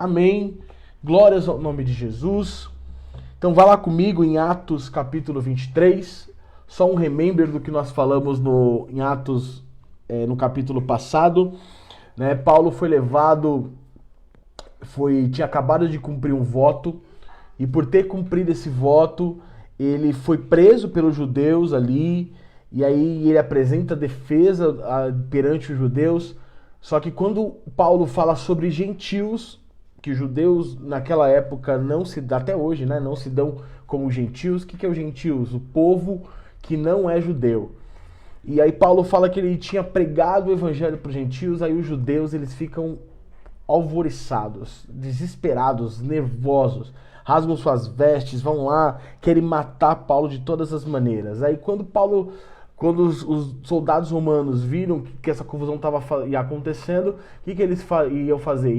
Amém. Glórias ao nome de Jesus. Então vá lá comigo em Atos capítulo 23. Só um remember do que nós falamos em Atos no capítulo passado. Né? Paulo foi levado, tinha acabado de cumprir um voto. E por ter cumprido esse voto, ele foi preso pelos judeus ali. E aí ele apresenta defesa perante os judeus. Só que quando Paulo fala sobre gentios, que judeus naquela época não se dá, até hoje, né, não se dão como gentios. O que é os gentios? O povo que não é judeu. E aí Paulo fala que ele tinha pregado o evangelho para os gentios, aí os judeus eles ficam alvoriçados, desesperados, nervosos, rasgam suas vestes, vão lá, querem matar Paulo de todas as maneiras. Aí quando os soldados romanos viram que essa confusão estava acontecendo, o que eles iam fazer?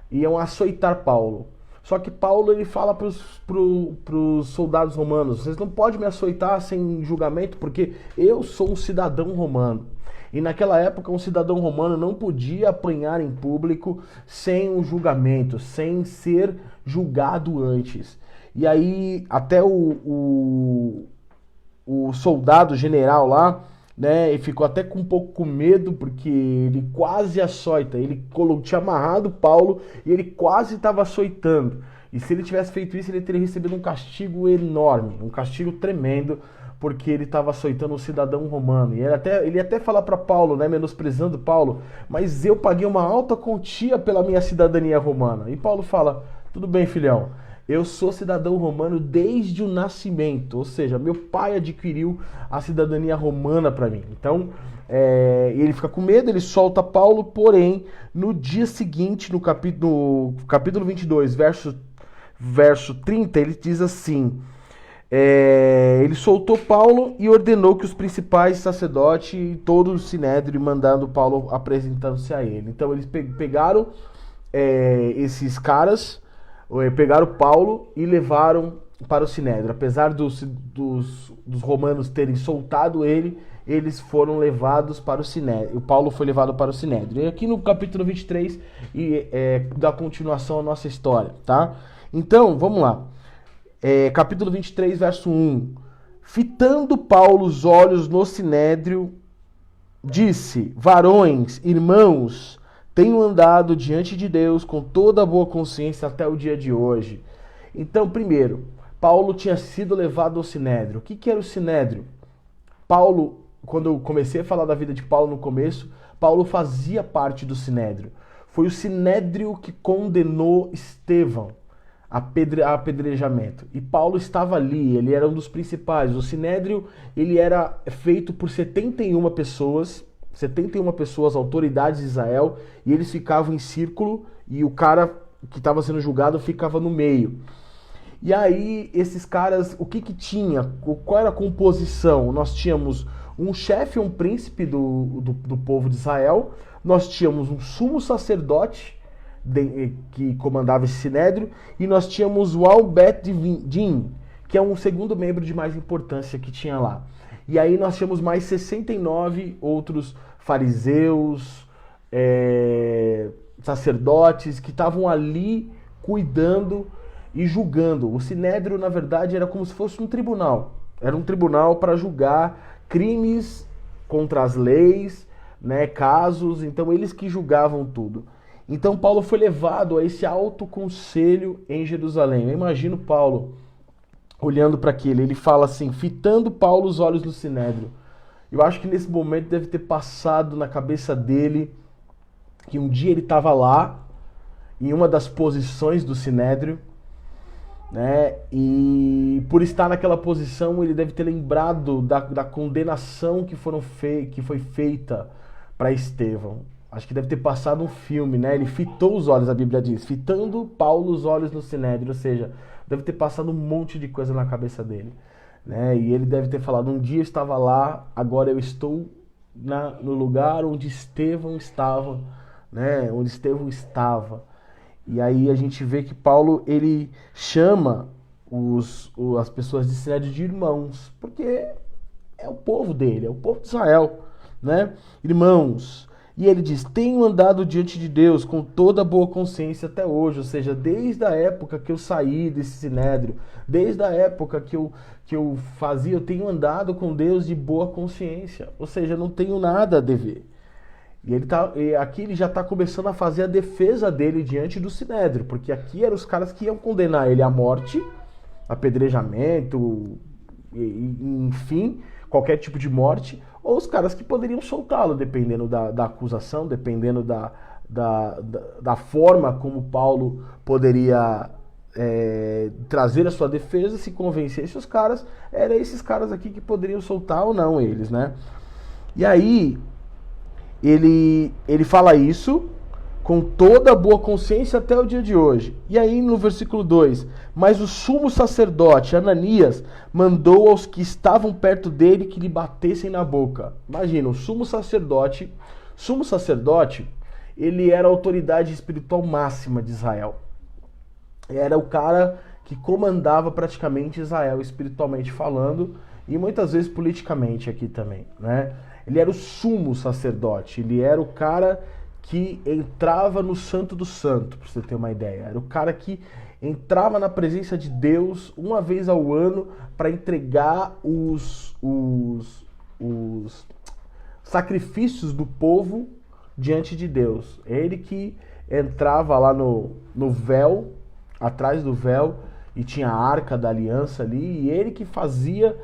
Iam açoitar Paulo. Só que Paulo ele fala para os soldados romanos: vocês não podem me açoitar sem julgamento, porque eu sou um cidadão romano. E naquela época um cidadão romano não podia apanhar em público sem um julgamento, sem ser julgado antes. E aí até o soldado general lá, né, ele ficou até com um pouco com medo, porque ele quase açoita, ele tinha amarrado Paulo e ele quase estava açoitando. E se ele tivesse feito isso, ele teria recebido um castigo enorme, um castigo tremendo, porque ele estava açoitando um cidadão romano. E ele ia até falar para Paulo, né, menosprezando Paulo: mas eu paguei uma alta quantia pela minha cidadania romana. E Paulo fala: tudo bem, filhão, eu sou cidadão romano desde o nascimento, ou seja, meu pai adquiriu a cidadania romana para mim. Então, ele fica com medo, ele solta Paulo, porém, no dia seguinte, no capítulo 22, verso 30, ele diz assim: ele soltou Paulo e ordenou que os principais sacerdotes e todo o sinédrio, mandando Paulo apresentando-se a ele. Então, eles pegaram esses caras, pegaram Paulo e levaram para o sinédrio. Apesar dos romanos terem soltado ele, eles foram levados para o sinédrio. O Paulo foi levado para o sinédrio. E aqui no capítulo 23 dá continuação à nossa história, tá? Então, vamos lá. Capítulo 23, verso 1. Fitando Paulo os olhos no sinédrio, disse: varões, irmãos, tenho andado diante de Deus com toda a boa consciência até o dia de hoje. Então, primeiro, Paulo tinha sido levado ao sinédrio. O que era o sinédrio? Paulo, quando eu comecei a falar da vida de Paulo no começo, Paulo fazia parte do sinédrio. Foi o sinédrio que condenou Estevão a apedrejamento. E Paulo estava ali, ele era um dos principais. O sinédrio ele era feito por 71 pessoas, autoridades de Israel, e eles ficavam em círculo e o cara que estava sendo julgado ficava no meio. E aí, esses caras, o que tinha? Qual era a composição? Nós tínhamos um chefe, um príncipe do povo de Israel, nós tínhamos um sumo sacerdote que comandava esse sinédrio, e nós tínhamos o Al-Bet-Din, que é um segundo membro de mais importância que tinha lá. E aí nós tínhamos mais 69 outros fariseus, sacerdotes, que estavam ali cuidando e julgando. O sinédrio, na verdade, era como se fosse um tribunal. Era um tribunal para julgar crimes contra as leis, né, casos. Então, eles que julgavam tudo. Então, Paulo foi levado a esse alto conselho em Jerusalém. Eu imagino Paulo olhando para aquilo. Ele fala assim: fitando Paulo os olhos no sinédrio. Eu acho que nesse momento deve ter passado na cabeça dele que um dia ele estava lá, em uma das posições do sinédrio, né? E por estar naquela posição, ele deve ter lembrado da condenação que foi feita para Estevão. Acho que deve ter passado um filme, né? Ele fitou os olhos, a Bíblia diz, fitando Paulo os olhos no sinédrio, ou seja, deve ter passado um monte de coisa na cabeça dele, né? E ele deve ter falado: um dia eu estava lá, agora eu estou no lugar onde Estevão estava, né? Onde Estevão estava. E aí a gente vê que Paulo, ele chama as pessoas de sinédrio de irmãos, porque é o povo dele, é o povo de Israel, né? Irmãos, E ele diz: tenho andado diante de Deus com toda boa consciência até hoje. Ou seja, desde a época que eu saí desse sinédrio, desde a época que eu fazia, eu tenho andado com Deus de boa consciência. Ou seja, não tenho nada a dever. E aqui ele já está começando a fazer a defesa dele diante do sinédrio, porque aqui eram os caras que iam condenar ele à morte, apedrejamento, enfim, qualquer tipo de morte, ou os caras que poderiam soltá-lo, dependendo da acusação, dependendo da forma como Paulo poderia trazer a sua defesa. Se convencesse os caras, eram esses caras aqui que poderiam soltar ou não eles, né? E aí ele fala isso com toda a boa consciência até o dia de hoje. E aí no versículo 2, mas o sumo sacerdote Ananias mandou aos que estavam perto dele que lhe batessem na boca. Imagina, o sumo sacerdote, ele era a autoridade espiritual máxima de Israel. Era o cara que comandava praticamente Israel, espiritualmente falando, e muitas vezes politicamente aqui também, né? Ele era o sumo sacerdote, ele era o cara que entrava no Santo do Santo, para você ter uma ideia. Era o cara que entrava na presença de Deus uma vez ao ano para entregar os sacrifícios do povo diante de Deus. Ele que entrava lá no véu, atrás do véu, e tinha a arca da aliança ali, e ele que fazia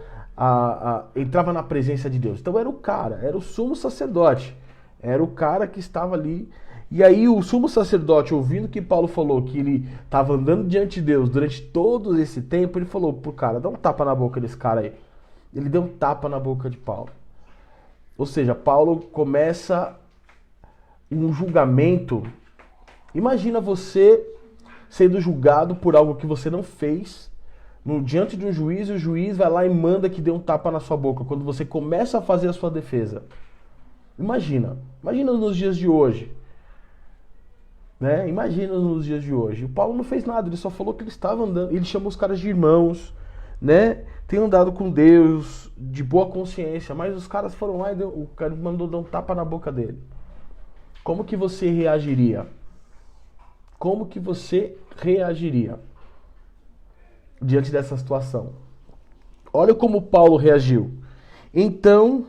entrava na presença de Deus. Então era o cara, era o sumo sacerdote, era o cara que estava ali. E aí o sumo sacerdote, ouvindo que Paulo falou que ele estava andando diante de Deus durante todo esse tempo, ele falou pro cara: dá um tapa na boca desse cara aí. Ele deu um tapa na boca de Paulo. Ou seja, Paulo começa um julgamento. Imagina você sendo julgado por algo que você não fez, diante de um juiz, e o juiz vai lá e manda que dê um tapa na sua boca quando você começa a fazer a sua defesa. Imagina nos dias de hoje, né? Imagina nos dias de hoje. O Paulo não fez nada, ele só falou que ele estava andando, ele chamou os caras de irmãos, né? Tem andado com Deus de boa consciência, mas os caras foram lá e o cara mandou dar um tapa na boca dele. Como que você reagiria? Como que você reagiria diante dessa situação? Olha como Paulo reagiu. Então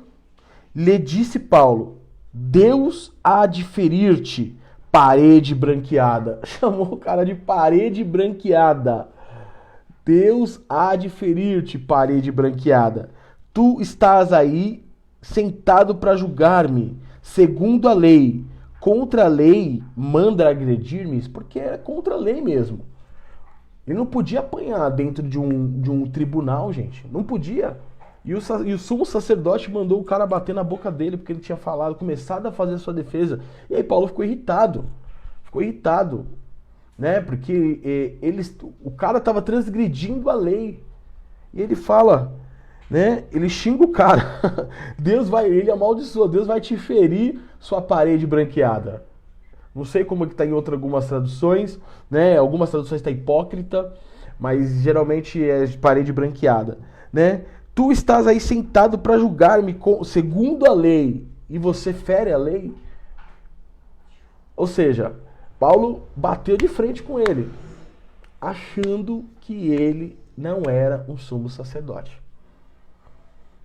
lhe disse Paulo: Deus há de ferir-te, parede branqueada. Chamou o cara de parede branqueada. Deus há de ferir-te, parede branqueada. Tu estás aí sentado para julgar-me, segundo a lei. Contra a lei manda agredir-me, porque era contra a lei mesmo. Ele não podia apanhar dentro de um tribunal, gente. Não podia. E o sumo sacerdote mandou o cara bater na boca dele, porque ele tinha começado a fazer a sua defesa. E aí Paulo ficou irritado. Né? Porque o cara estava transgredindo a lei. E ele fala, né? Ele xinga o cara. Ele amaldiçoa. Deus vai te ferir, sua parede branqueada. Não sei como que está em algumas traduções, né? Algumas traduções está hipócrita, mas geralmente é de parede branqueada, né? Tu estás aí sentado para julgar-me segundo a lei, e você fere a lei? Ou seja, Paulo bateu de frente com ele, achando que ele não era um sumo sacerdote.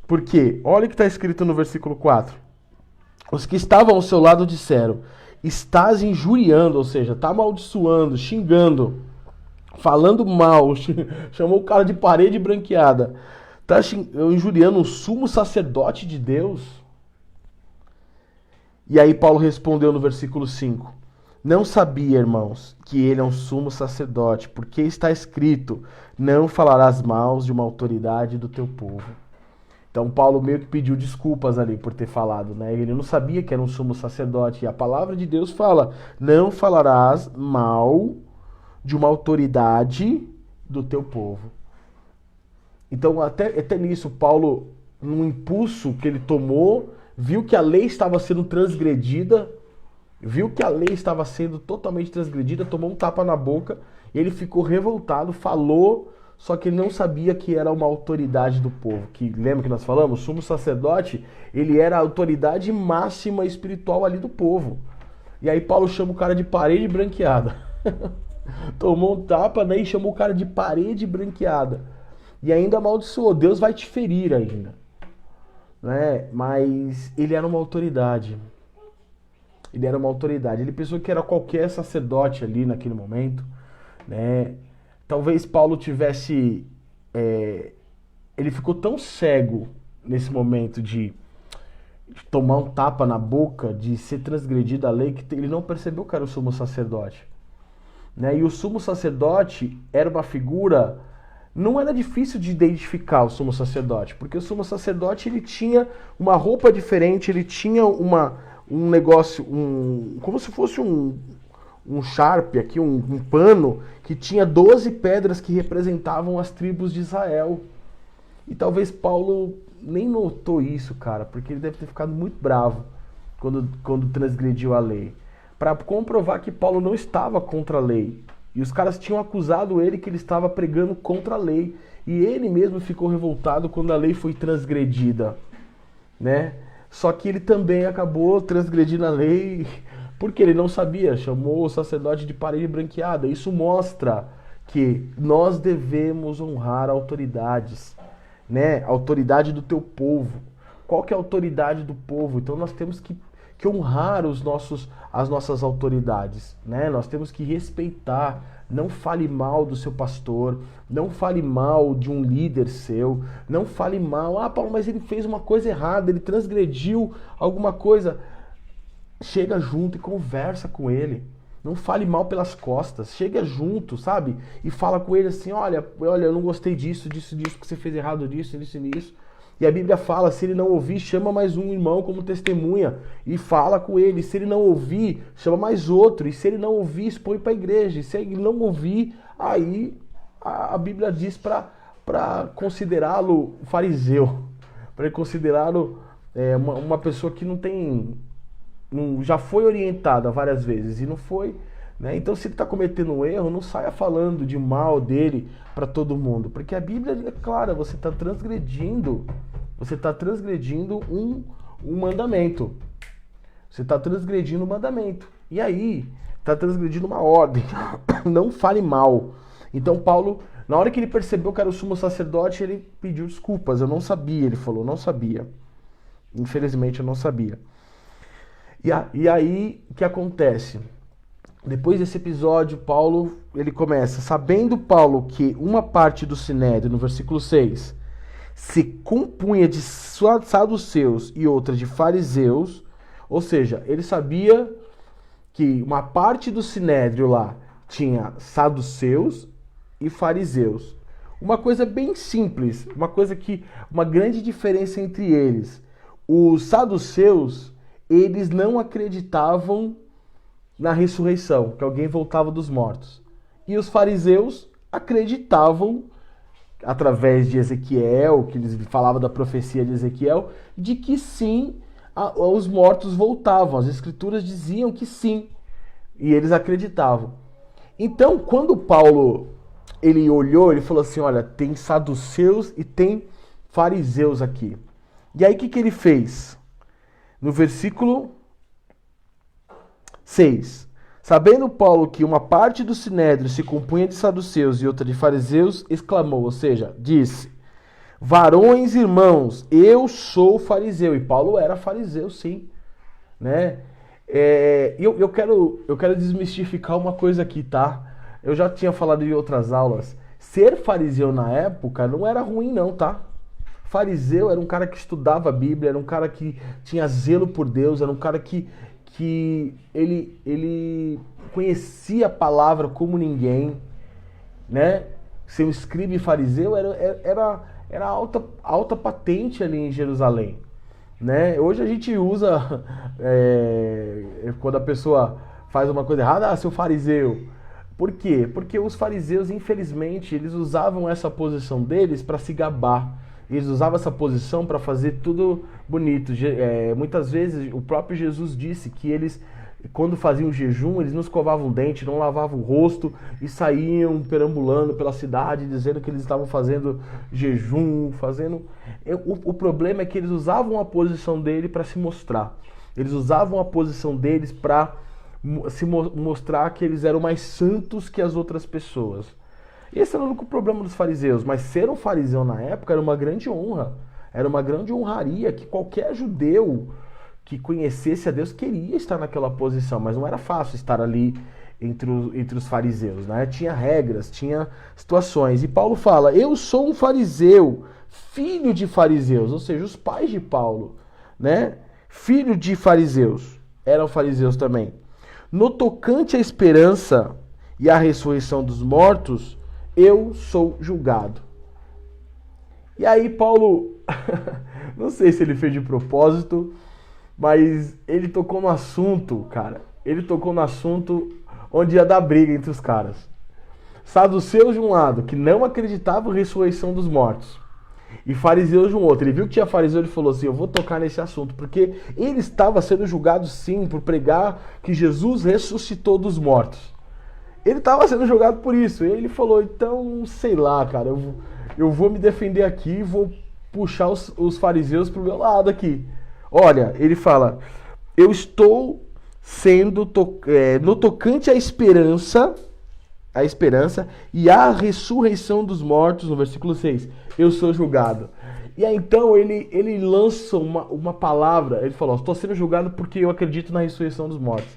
Por quê? Olha o que está escrito no versículo 4. Os que estavam ao seu lado disseram: estás injuriando, ou seja, está amaldiçoando, xingando, falando mal, chamou o cara de parede branqueada. Está injuriando um sumo sacerdote de Deus? E aí Paulo respondeu no versículo 5: não sabia, irmãos, que ele é um sumo sacerdote, porque está escrito: não falarás mal de uma autoridade do teu povo. Então Paulo meio que pediu desculpas ali por ter falado, né? Ele não sabia que era um sumo sacerdote. E a palavra de Deus fala: não falarás mal de uma autoridade do teu povo. Então até nisso Paulo, num impulso que ele tomou, viu que a lei estava sendo transgredida, totalmente transgredida, tomou um tapa na boca, e ele ficou revoltado, falou só que ele não sabia que era uma autoridade do povo. Que lembra que nós falamos? O sumo sacerdote, ele era a autoridade máxima espiritual ali do povo. E aí Paulo chama o cara de parede branqueada. Tomou um tapa, né, e chamou o cara de parede branqueada. E ainda amaldiçoou, Deus vai te ferir ainda. Né? Mas ele era uma autoridade. Ele era uma autoridade. Ele pensou que era qualquer sacerdote ali naquele momento. Né? Talvez Paulo tivesse... ele ficou tão cego nesse momento de tomar um tapa na boca, de ser transgredida a lei, que ele não percebeu que era o sumo sacerdote. Né? E o sumo sacerdote era uma figura... Não era difícil de identificar o sumo sacerdote, porque o sumo sacerdote ele tinha uma roupa diferente, ele tinha um negócio, como se fosse um charpe aqui, um pano, que tinha 12 pedras que representavam as tribos de Israel. E talvez Paulo nem notou isso, cara, porque ele deve ter ficado muito bravo quando transgrediu a lei. Para comprovar que Paulo não estava contra a lei. E os caras tinham acusado ele que ele estava pregando contra a lei. E ele mesmo ficou revoltado quando a lei foi transgredida. Né? Só que ele também acabou transgredindo a lei porque ele não sabia. Chamou o sacerdote de parede branqueada. Isso mostra que nós devemos honrar autoridades. Né? A autoridade do teu povo. Qual que é a autoridade do povo? Então nós temos que honrar as nossas autoridades, né? Nós temos que respeitar. Não fale mal do seu pastor, não fale mal de um líder seu, não fale mal, Paulo, mas ele fez uma coisa errada, ele transgrediu alguma coisa. Chega junto e conversa com ele. Não fale mal pelas costas, chega junto, sabe? E fala com ele assim, olha, eu não gostei disso, que você fez errado disso. E a Bíblia fala, se ele não ouvir, chama mais um irmão como testemunha e fala com ele. Se ele não ouvir, chama mais outro. E se ele não ouvir, expõe para a igreja. E se ele não ouvir, aí a Bíblia diz para considerá-lo fariseu. Para considerá-lo uma pessoa que já foi orientada várias vezes e não foi. Né? Então, se ele está cometendo um erro, não saia falando de mal dele para todo mundo. Porque a Bíblia é clara, você está transgredindo um mandamento. Você está transgredindo um mandamento. E aí, está transgredindo uma ordem. Não fale mal. Então, Paulo, na hora que ele percebeu que era o sumo sacerdote, ele pediu desculpas. Eu não sabia, ele falou, não sabia. Infelizmente, eu não sabia. E aí, o que acontece? Depois desse episódio, Paulo, ele começa, sabendo Paulo que uma parte do Sinédrio, no versículo 6, se compunha de saduceus e outra de fariseus, ou seja, ele sabia que uma parte do Sinédrio lá tinha saduceus e fariseus. Uma coisa bem simples, uma grande diferença entre eles. Os saduceus, eles não acreditavam na ressurreição, que alguém voltava dos mortos. E os fariseus acreditavam, através de Ezequiel, que eles falavam da profecia de Ezequiel, de que sim, os mortos voltavam. As escrituras diziam que sim, e eles acreditavam. Então, quando Paulo ele olhou, ele falou assim, olha, tem saduceus e tem fariseus aqui. E aí o que ele fez? No versículo 6. Sabendo Paulo que uma parte do Sinédrio se compunha de saduceus e outra de fariseus, exclamou, ou seja, disse, varões irmãos, eu sou fariseu. E Paulo era fariseu, sim. Né? Eu quero desmistificar uma coisa aqui, tá? Eu já tinha falado em outras aulas. Ser fariseu na época não era ruim não, tá? Fariseu era um cara que estudava a Bíblia, era um cara que tinha zelo por Deus, era um cara que ele conhecia a palavra como ninguém, né? Ser um escriba e fariseu era alta patente ali em Jerusalém, né? Hoje a gente usa, quando a pessoa faz uma coisa errada, seu fariseu. Por quê? Porque os fariseus, infelizmente, eles usavam essa posição deles para se gabar. Eles usavam essa posição para fazer tudo bonito. Muitas vezes o próprio Jesus disse que eles quando faziam jejum, eles não escovavam o dente, não lavavam o rosto e saíam perambulando pela cidade dizendo que eles estavam fazendo jejum, fazendo... O problema é que eles usavam a posição dele para se mostrar. Eles usavam a posição deles para se mostrar que eles eram mais santos que as outras pessoas. Esse era o único problema dos fariseus, mas ser um fariseu na época era uma grande honra, era uma grande honraria que qualquer judeu que conhecesse a Deus queria estar naquela posição, mas não era fácil estar ali entre os fariseus, né? Tinha regras, tinha situações. E Paulo fala, eu sou um fariseu, filho de fariseus, ou seja, os pais de Paulo, né? Filho de fariseus, eram fariseus também. No tocante à esperança e à ressurreição dos mortos, eu sou julgado. E aí Paulo, não sei se ele fez de propósito, mas ele tocou no assunto, cara. Ele tocou no assunto onde ia dar briga entre os caras. Saduceus de um lado, que não acreditavam em ressurreição dos mortos. E fariseus de um outro. Ele viu que tinha fariseu e falou assim, eu vou tocar nesse assunto. Porque ele estava sendo julgado sim por pregar que Jesus ressuscitou dos mortos. Ele estava sendo julgado por isso. E ele falou, então, sei lá, cara, eu vou me defender aqui e vou puxar os fariseus pro meu lado aqui. Olha, ele fala, eu estou sendo, no tocante à esperança e à ressurreição dos mortos, no versículo 6, eu sou julgado. E aí então ele lança uma palavra, ele falou, estou sendo julgado porque eu acredito na ressurreição dos mortos.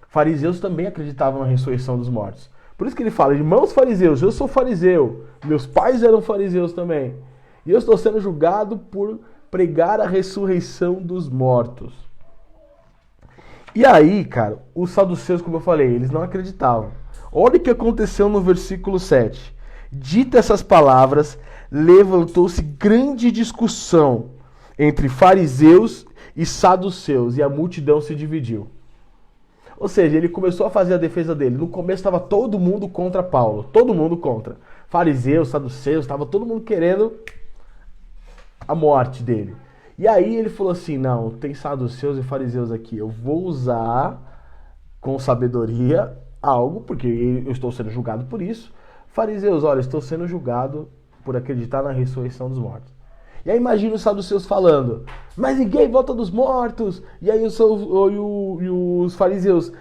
Fariseus também acreditavam na ressurreição dos mortos. Por isso que ele fala, irmãos fariseus, eu sou fariseu, meus pais eram fariseus também, e eu estou sendo julgado por pregar a ressurreição dos mortos. E aí, cara, os saduceus, como eu falei, eles não acreditavam. Olha o que aconteceu no versículo 7. Dita essas palavras, levantou-se grande discussão entre fariseus e saduceus, e a multidão se dividiu. Ou seja, ele começou a fazer a defesa dele. No começo estava todo mundo contra Paulo, todo mundo contra. Fariseus, saduceus, estava todo mundo querendo a morte dele. E aí ele falou assim, não, tem saduceus e fariseus aqui, eu vou usar com sabedoria algo, porque eu estou sendo julgado por isso. Fariseus, olha, estou sendo julgado por acreditar na ressurreição dos mortos. E aí imagina os saduceus falando, mas ninguém volta dos mortos. E aí os fariseus,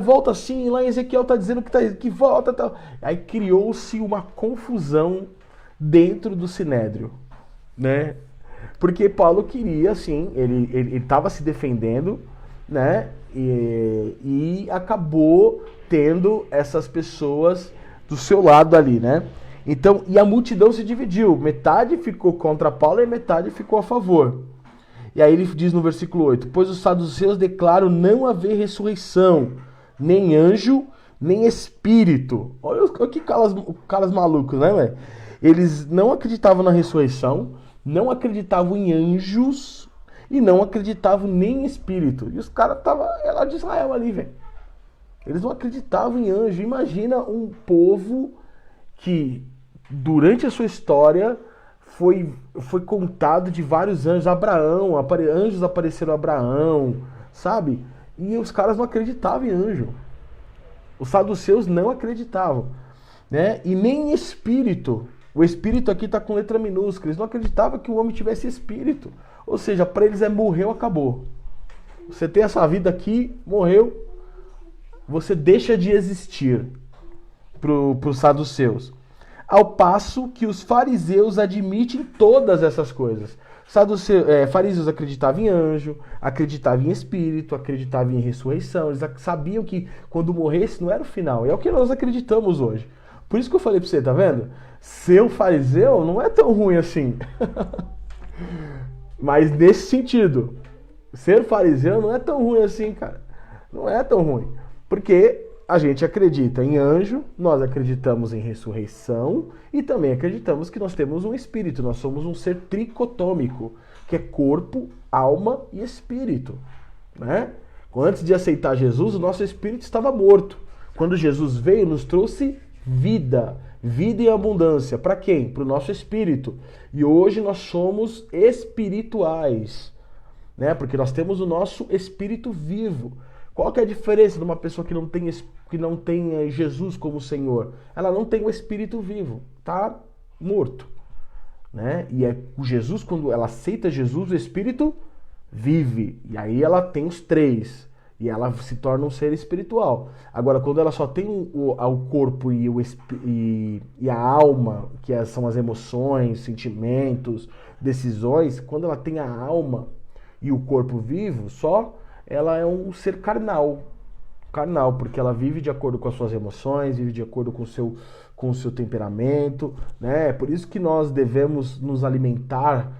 volta sim, lá em Ezequiel está dizendo que volta. Tal. Aí criou-se uma confusão dentro do Sinédrio, né? Porque Paulo queria, assim, ele estava se defendendo, né? E acabou tendo essas pessoas do seu lado ali, né? Então, e a multidão se dividiu. Metade ficou contra Paulo e metade ficou a favor. E aí ele diz no versículo 8, pois os saduceus declaram não haver ressurreição, nem anjo, nem espírito. Olha que caras malucos, né, velho? Eles não acreditavam na ressurreição, não acreditavam em anjos e não acreditavam nem em espírito. E os caras estavam lá de Israel ali, velho. Eles não acreditavam em anjo. Imagina um povo que durante a sua história foi contado de vários anjos. Anjos apareceram a Abraão, sabe? E os caras não acreditavam em anjo. Os saduceus não acreditavam, né? E nem em espírito. O espírito aqui está com letra minúscula. Eles não acreditavam que o homem tivesse espírito. Ou seja, para eles morreu, acabou. Você tem essa vida aqui, morreu, você deixa de existir para os saduceus. Ao passo que os fariseus admitem todas essas coisas. Fariseus acreditavam em anjo, acreditavam em espírito, acreditavam em ressurreição. Eles sabiam que quando morresse não era o final. E é o que nós acreditamos hoje. Por isso que eu falei para você, tá vendo? Ser um fariseu não é tão ruim assim. Mas nesse sentido, ser fariseu não é tão ruim assim, cara. Não é tão ruim. Porque a gente acredita em anjo, nós acreditamos em ressurreição e também acreditamos que nós temos um espírito. Nós somos um ser tricotômico, que é corpo, alma e espírito, né? Antes de aceitar Jesus, o nosso espírito estava morto. Quando Jesus veio, nos trouxe vida, vida em abundância. Para quem? Para o nosso espírito. E hoje nós somos espirituais, né? Porque nós temos o nosso espírito vivo. Qual que é a diferença de uma pessoa que não tem Jesus como Senhor? Ela não tem o Espírito vivo, tá morto, né? E é Jesus, quando ela aceita Jesus, o Espírito vive. E aí ela tem os três. E ela se torna um ser espiritual. Agora, quando ela só tem o corpo e a alma, são as emoções, sentimentos, decisões, quando ela tem a alma e o corpo vivo, só ela é um ser carnal. Carnal, porque ela vive de acordo com as suas emoções, vive de acordo com o seu temperamento, né? É por isso que nós devemos nos alimentar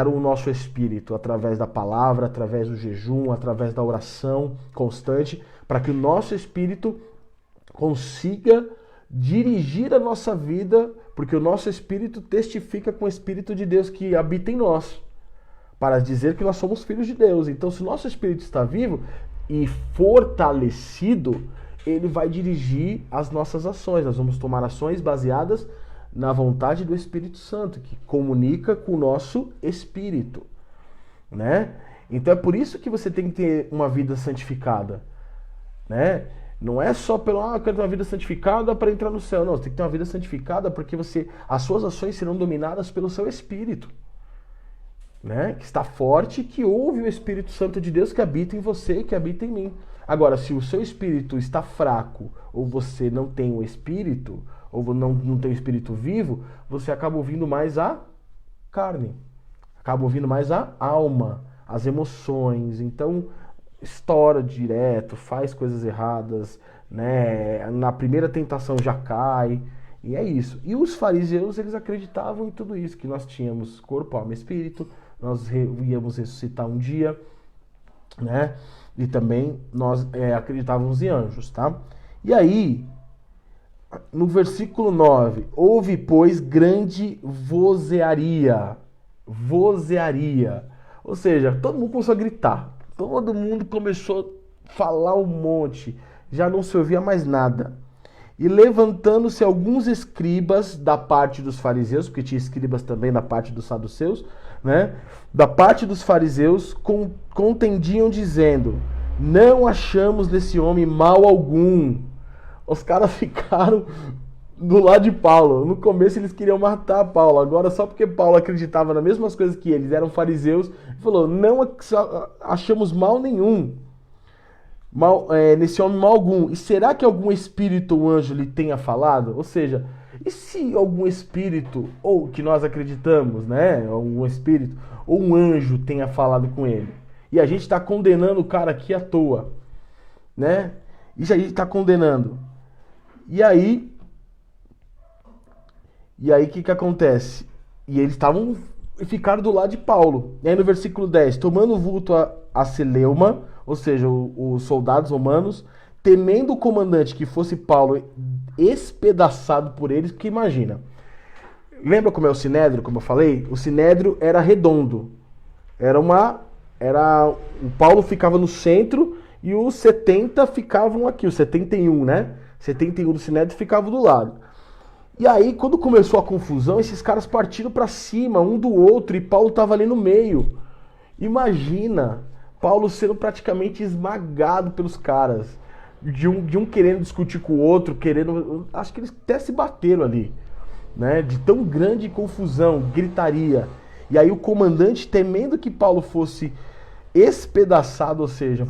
o nosso espírito através da palavra, através do jejum, através da oração constante, para que o nosso espírito consiga dirigir a nossa vida, porque o nosso espírito testifica com o Espírito de Deus que habita em nós, para dizer que nós somos filhos de Deus. Então, se o nosso espírito está vivo e fortalecido, ele vai dirigir as nossas ações. Nós vamos tomar ações baseadas na vontade do Espírito Santo, que comunica com o nosso espírito, né? Então é por isso que você tem que ter uma vida santificada, né? Não é só pelo, eu quero ter uma vida santificada para entrar no céu. Não, você tem que ter uma vida santificada porque as suas ações serão dominadas pelo seu espírito, né? Que está forte, que ouve o Espírito Santo de Deus que habita em você e que habita em mim. Agora, se o seu espírito está fraco, ou você não tem o espírito, ou não tem o espírito vivo, você acaba ouvindo mais a carne, acaba ouvindo mais a alma, as emoções. Então, estoura direto, faz coisas erradas, né? Na primeira tentação já cai, e é isso. E os fariseus, eles acreditavam em tudo isso, que nós tínhamos corpo, alma e espírito, nós íamos ressuscitar um dia, né? E também nós acreditávamos em anjos, tá? E aí, no versículo 9, houve, pois, grande vozearia. Vozearia. Ou seja, todo mundo começou a gritar. Todo mundo começou a falar um monte. Já não se ouvia mais nada. E levantando-se alguns escribas da parte dos fariseus, porque tinha escribas também da parte dos saduceus, né? Da parte dos fariseus, contendiam dizendo: não achamos nesse homem mal algum. Os caras ficaram do lado de Paulo. No começo eles queriam matar Paulo. Agora, só porque Paulo acreditava nas mesmas coisas que eles, eram fariseus, ele falou: não achamos mal nenhum. Nesse homem mal algum. E será que algum espírito ou anjo lhe tenha falado? Ou seja, e se algum espírito, ou que nós acreditamos, né? Algum espírito, ou um anjo tenha falado com ele? E a gente está condenando o cara aqui à toa, né? Isso a gente está condenando. E aí o que acontece? E eles ficaram do lado de Paulo. E aí no versículo 10, tomando vulto a Celeuma, ou seja, os soldados romanos, temendo o comandante que fosse Paulo espedaçado por eles, porque imagina. Lembra como é o Sinédrio, como eu falei? O Sinédrio era redondo. O Paulo ficava no centro e os 70 ficavam aqui, os 71, né? 71 do Sinédrio ficavam do lado. E aí, quando começou a confusão, esses caras partiram para cima, um do outro, e Paulo estava ali no meio. Imagina, Paulo sendo praticamente esmagado pelos caras. De um querendo discutir com o outro, acho que eles até se bateram ali, né? De tão grande confusão, gritaria. E aí o comandante, temendo que Paulo fosse espedaçado, ou seja,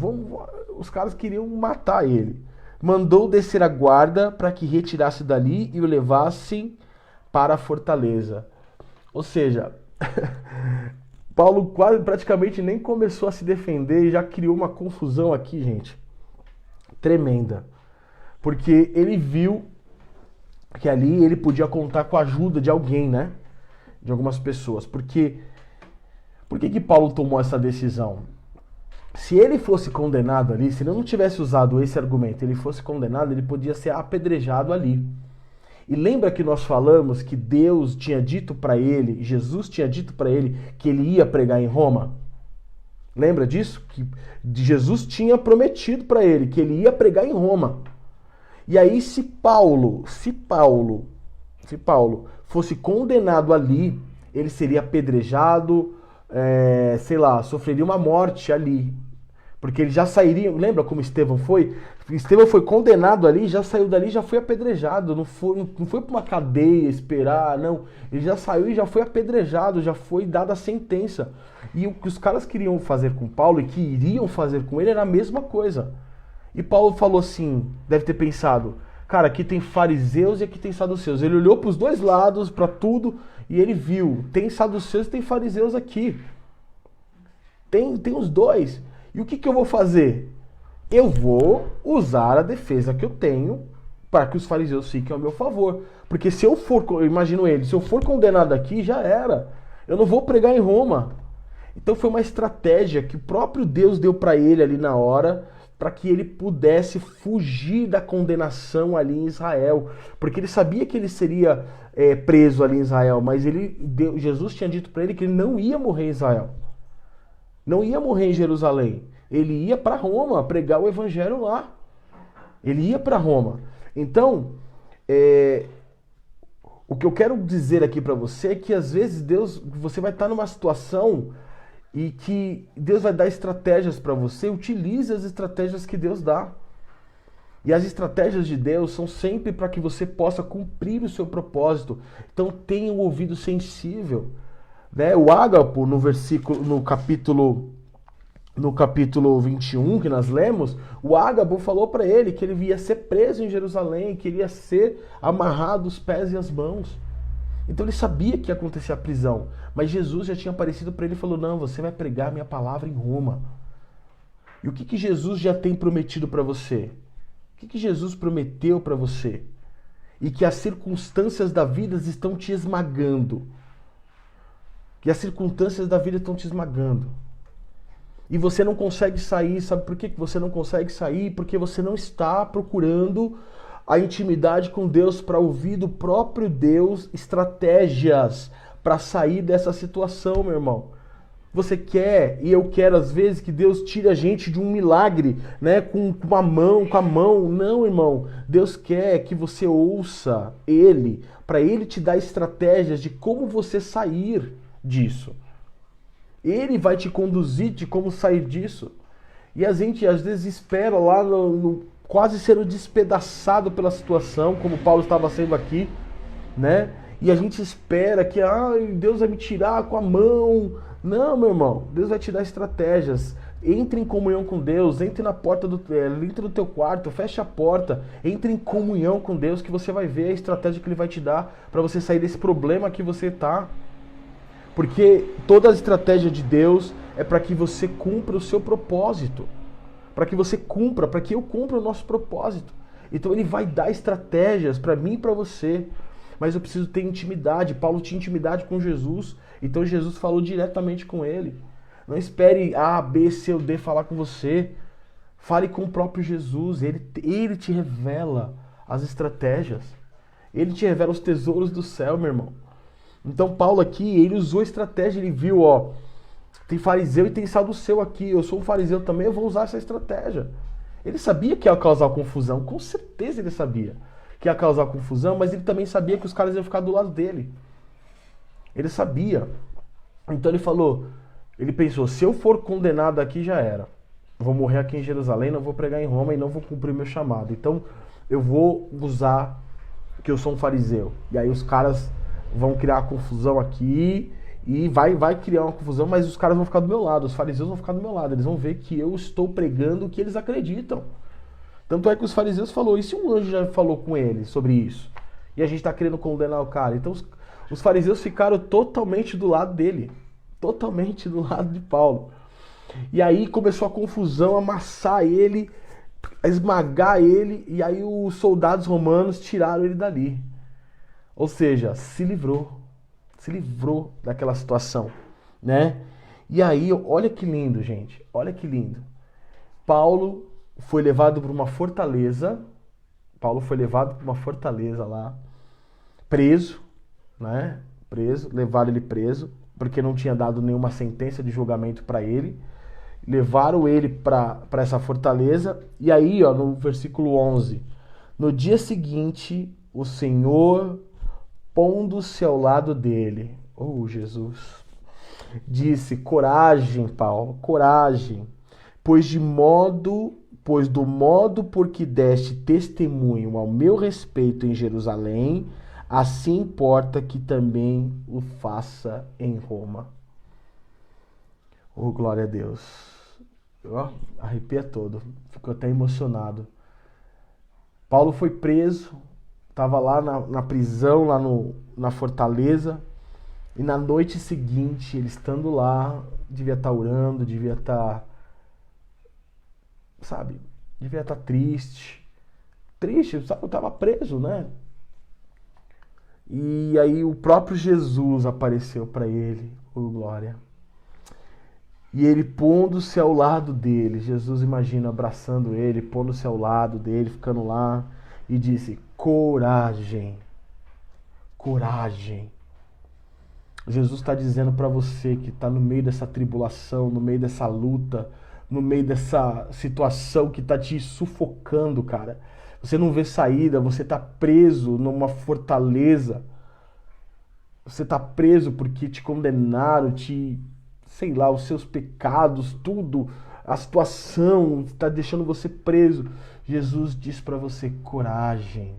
os caras queriam matar ele, mandou descer a guarda para que retirasse dali e o levassem para a fortaleza. Ou seja, Paulo praticamente nem começou a se defender e já criou uma confusão aqui, gente, tremenda. Porque ele viu que ali ele podia contar com a ajuda de alguém, né? De algumas pessoas. Por que Paulo tomou essa decisão? Se ele fosse condenado ali, se ele não tivesse usado esse argumento, ele fosse condenado, ele podia ser apedrejado ali. E lembra que nós falamos que Deus tinha dito para ele, Jesus tinha dito para ele que ele ia pregar em Roma? Lembra disso? Que Jesus tinha prometido para ele que ele ia pregar em Roma. E aí se Paulo fosse condenado ali, ele seria apedrejado, sofreria uma morte ali. Porque eles já sairiam, lembra como Estevão foi? Estevão foi condenado ali, já saiu dali, já foi apedrejado, não foi para uma cadeia esperar, não. Ele já saiu e já foi apedrejado, já foi dada a sentença. E o que os caras queriam fazer com Paulo e que iriam fazer com ele era a mesma coisa. E Paulo falou assim, deve ter pensado, cara, aqui tem fariseus e aqui tem saduceus. Ele olhou para os dois lados, para tudo, e ele viu, tem saduceus e tem fariseus aqui. Tem os dois. E o que eu vou fazer? Eu vou usar a defesa que eu tenho para que os fariseus fiquem ao meu favor. Porque se eu for, eu imagino ele, se eu for condenado aqui, já era. Eu não vou pregar em Roma. Então foi uma estratégia que o próprio Deus deu para ele ali na hora, para que ele pudesse fugir da condenação ali em Israel. Porque ele sabia que ele seria preso ali em Israel, mas Jesus tinha dito para ele que ele não ia morrer em Israel. Não ia morrer em Jerusalém. Ele ia para Roma pregar o evangelho lá. Ele ia para Roma. Então, o que eu quero dizer aqui para você é que às vezes você vai estar numa situação e que Deus vai dar estratégias para você. Utilize as estratégias que Deus dá. E as estratégias de Deus são sempre para que você possa cumprir o seu propósito. Então tenha um ouvido sensível. Né? O Ágapo, no capítulo 21 que nós lemos, o Ágapo falou para ele que ele ia ser preso em Jerusalém, que ele ia ser amarrado os pés e as mãos. Então ele sabia que ia acontecer a prisão, mas Jesus já tinha aparecido para ele e falou, não, você vai pregar a minha palavra em Roma. E o que Jesus já tem prometido para você? O que Jesus prometeu para você? E que as circunstâncias da vida estão te esmagando. Que as circunstâncias da vida estão te esmagando. E você não consegue sair. Sabe por que você não consegue sair? Porque você não está procurando a intimidade com Deus para ouvir do próprio Deus estratégias para sair dessa situação, meu irmão. Você quer, e eu quero às vezes, que Deus tire a gente de um milagre, né, com a mão. Não, irmão. Deus quer que você ouça Ele, para Ele te dar estratégias de como você sair disso. Ele vai te conduzir de como sair disso. E a gente às vezes espera lá quase sendo despedaçado pela situação, como Paulo estava sendo aqui, né? E a gente espera que Deus vai me tirar com a mão. Não, meu irmão, Deus vai te dar estratégias. Entre em comunhão com Deus, entre no teu quarto, feche a porta, entre em comunhão com Deus, que você vai ver a estratégia que Ele vai te dar para você sair desse problema que você está. Porque toda a estratégia de Deus é para que você cumpra o seu propósito. Para que eu cumpra o nosso propósito. Então Ele vai dar estratégias para mim e para você. Mas eu preciso ter intimidade. Paulo tinha intimidade com Jesus. Então Jesus falou diretamente com ele. Não espere A, B, C ou D falar com você. Fale com o próprio Jesus. Ele te revela as estratégias. Ele te revela os tesouros do céu, meu irmão. Então Paulo aqui, ele usou estratégia, ele viu, tem fariseu e tem saduceu aqui, eu sou um fariseu também, eu vou usar essa estratégia. Ele sabia que ia causar confusão, com certeza ele sabia que ia causar confusão, mas ele também sabia que os caras iam ficar do lado dele. Ele sabia. Então ele pensou, se eu for condenado aqui já era. Eu vou morrer aqui em Jerusalém, não vou pregar em Roma e não vou cumprir meu chamado. Então eu vou usar que eu sou um fariseu. E aí os caras vão criar uma confusão aqui e vai criar uma confusão, mas os caras vão ficar do meu lado, os fariseus vão ficar do meu lado, eles vão ver que eu estou pregando o que eles acreditam. Tanto é que os fariseus falaram, e se um anjo já falou com eles sobre isso? E a gente está querendo condenar o cara. Então os fariseus ficaram totalmente do lado dele, totalmente do lado de Paulo. E aí começou a confusão, a amassar ele, a esmagar ele, e aí os soldados romanos tiraram ele dali. Ou seja, se livrou daquela situação, né? E aí, olha que lindo, gente, olha que lindo. Paulo foi levado para uma fortaleza, lá, preso, né? Levaram ele preso, porque não tinha dado nenhuma sentença de julgamento para ele. Levaram ele para essa fortaleza, e aí, no versículo 11, no dia seguinte, o Senhor, pondo-se ao lado dele, Jesus, disse, coragem, Paulo, coragem, Pois do modo por que deste testemunho ao meu respeito em Jerusalém, assim importa que também o faça em Roma. Oh, glória a Deus. Arrepia todo. Fico até emocionado. Paulo foi preso, estava lá na prisão, lá na fortaleza, e na noite seguinte, ele estando lá, devia estar orando, devia estar, sabe, devia estar triste, sabe, eu estava preso, né? E aí o próprio Jesus apareceu para ele, oh glória. E ele pondo-se ao lado dele, Jesus imagina abraçando ele, pondo-se ao lado dele, ficando lá, e disse: coragem, coragem. Jesus está dizendo para você que está no meio dessa tribulação, no meio dessa luta, no meio dessa situação que está te sufocando, cara. Você não vê saída, você está preso numa fortaleza. Você está preso porque te condenaram, sei lá, os seus pecados, tudo, a situação está deixando você preso. Jesus diz para você: coragem,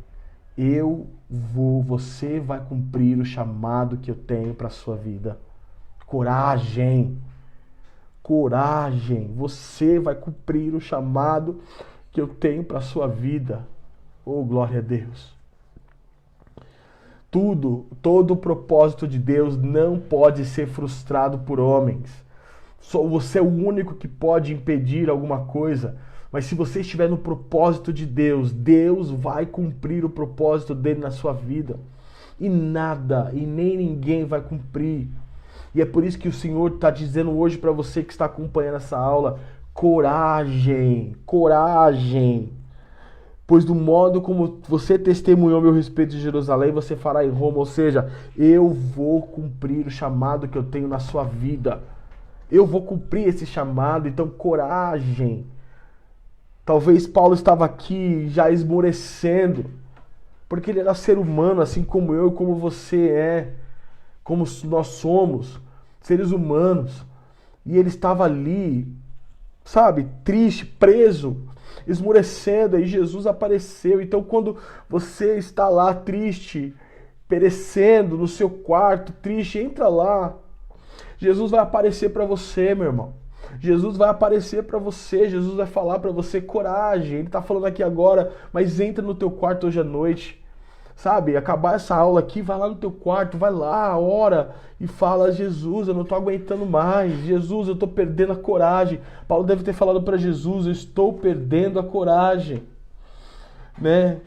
você vai cumprir o chamado que eu tenho para a sua vida. Coragem, coragem, você vai cumprir o chamado que eu tenho para a sua vida. Oh, glória a Deus. Todo o propósito de Deus não pode ser frustrado por homens. Só você é o único que pode impedir alguma coisa. Mas se você estiver no propósito de Deus, Deus vai cumprir o propósito dele na sua vida. E nada, e nem ninguém vai cumprir. E é por isso que o Senhor está dizendo hoje para você que está acompanhando essa aula: coragem, coragem. Pois do modo como você testemunhou meu respeito de Jerusalém, você fará em Roma. Ou seja, eu vou cumprir o chamado que eu tenho na sua vida. Eu vou cumprir esse chamado, então coragem. Talvez Paulo estava aqui já esmorecendo, porque ele era ser humano, assim como eu e como você é, como nós somos, seres humanos. E ele estava ali, sabe, triste, preso, esmorecendo, e Jesus apareceu. Então quando você está lá triste, perecendo no seu quarto, triste, entra lá. Jesus vai aparecer para você, meu irmão. Jesus vai aparecer para você, Jesus vai falar para você: coragem. Ele está falando aqui agora, mas entra no teu quarto hoje à noite. Sabe, acabar essa aula aqui, vai lá no teu quarto, vai lá, ora e fala: Jesus, eu não estou aguentando mais. Jesus, eu estou perdendo a coragem. Paulo deve ter falado para Jesus: eu estou perdendo a coragem. Né?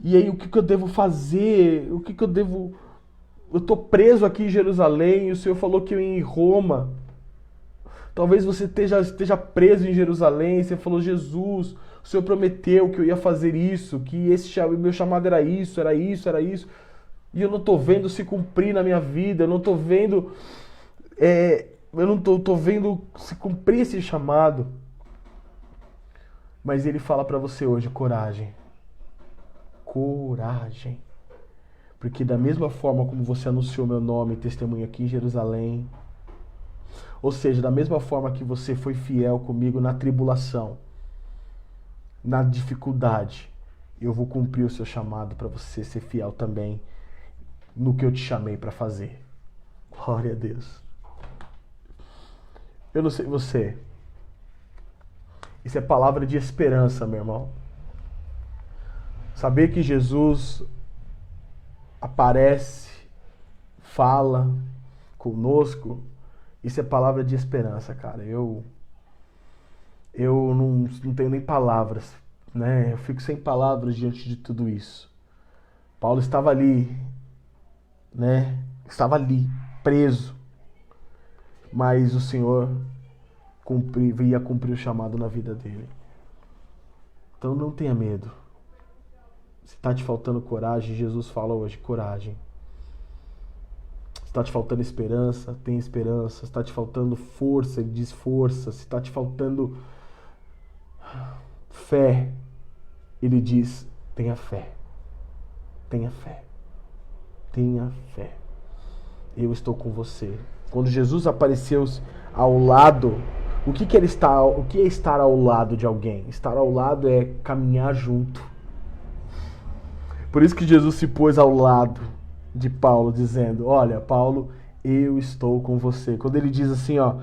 E aí, o que eu devo fazer? O que eu devo... Eu estou preso aqui em Jerusalém, o Senhor falou que eu ia em Roma. Talvez você esteja preso em Jerusalém, você falou: Jesus, o Senhor prometeu que eu ia fazer isso, que meu chamado era isso, era isso, era isso. E eu não estou vendo se cumprir na minha vida, eu não estou vendo... eu não estou vendo se cumprir esse chamado. Mas Ele fala para você hoje: coragem. Coragem. Porque da mesma forma como você anunciou meu nome e testemunho aqui em Jerusalém, ou seja, da mesma forma que você foi fiel comigo na tribulação, na dificuldade, eu vou cumprir o seu chamado para você ser fiel também no que eu te chamei para fazer. Glória a Deus. Eu não sei você. Isso é palavra de esperança, meu irmão. Saber que Jesus aparece, fala conosco, isso é palavra de esperança, cara. Eu não tenho nem palavras, né? Eu fico sem palavras diante de tudo isso. Paulo estava ali, né? Estava ali, preso. Mas o Senhor ia cumprir o chamado na vida dele. Então não tenha medo. Se está te faltando coragem, Jesus fala hoje: coragem. Se está te faltando esperança, tem esperança. Se está te faltando força, Ele diz força. Se está te faltando fé, Ele diz: tenha fé. Tenha fé. Tenha fé. Eu estou com você. Quando Jesus apareceu ao lado O que é estar ao lado de alguém? Estar ao lado é caminhar junto. Por isso que Jesus se pôs ao lado de Paulo, dizendo: olha, Paulo, eu estou com você. Quando ele diz assim, ó,